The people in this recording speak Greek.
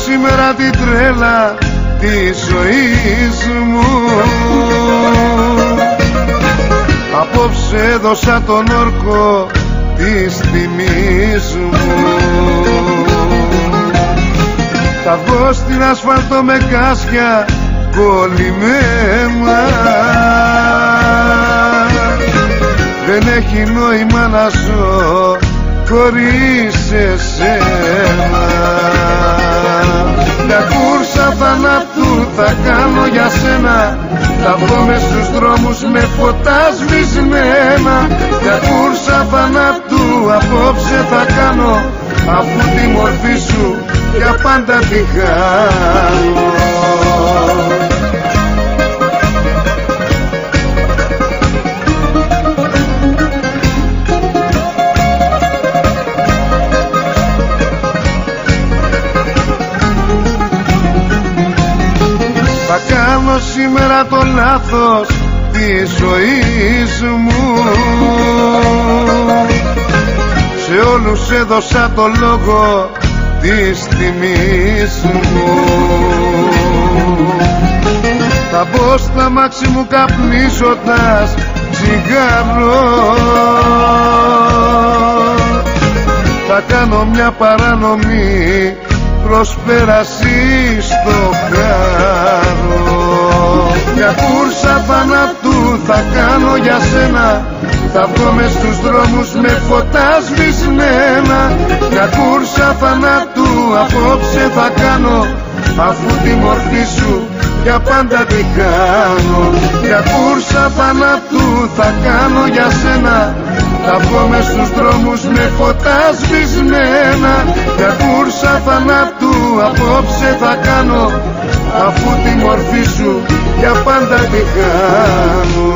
σήμερα την τρέλα της ζωής μου. Απόψε έδωσα τον όρκο της τιμής μου. Θα βγω στην ασφάλτο με κάσια κολλημένα. Δεν έχει νόημα να ζω χωρίς εσένα. Μια κούρσα θανάτου θα κάνω για σένα. Θα βγω μες στους δρόμους με φωτά σβησμένα. Μια κούρσα θανάτου απόψε θα κάνω, αφού τη μορφή σου για πάντα τη χάνω. Θα κάνω σήμερα το λάθος της ζωής μου. Σε όλους έδωσα το λόγο της τιμής μου. Θα μπω στα μάξι μου καπνίζοντας τσιγάρο. Θα κάνω μια παρανομή προσπέραση στο χάρο. Μια κούρσα θανάτου θα κάνω για σένα. Θα βγω μες στους δρόμους με φωτά σβησμένα. Μια κούρσα θανάτου απόψε θα κάνω, αφού τη μορφή σου για πάντα τη χάνω. Μια κούρσα θανάτου θα κάνω για σένα. Θα βγω μες στους δρόμους με φωτά σβησμένα. Μια κούρσα θανάτου απόψε θα κάνω, αφού τη μορφή σου για πάντα τη χάνω.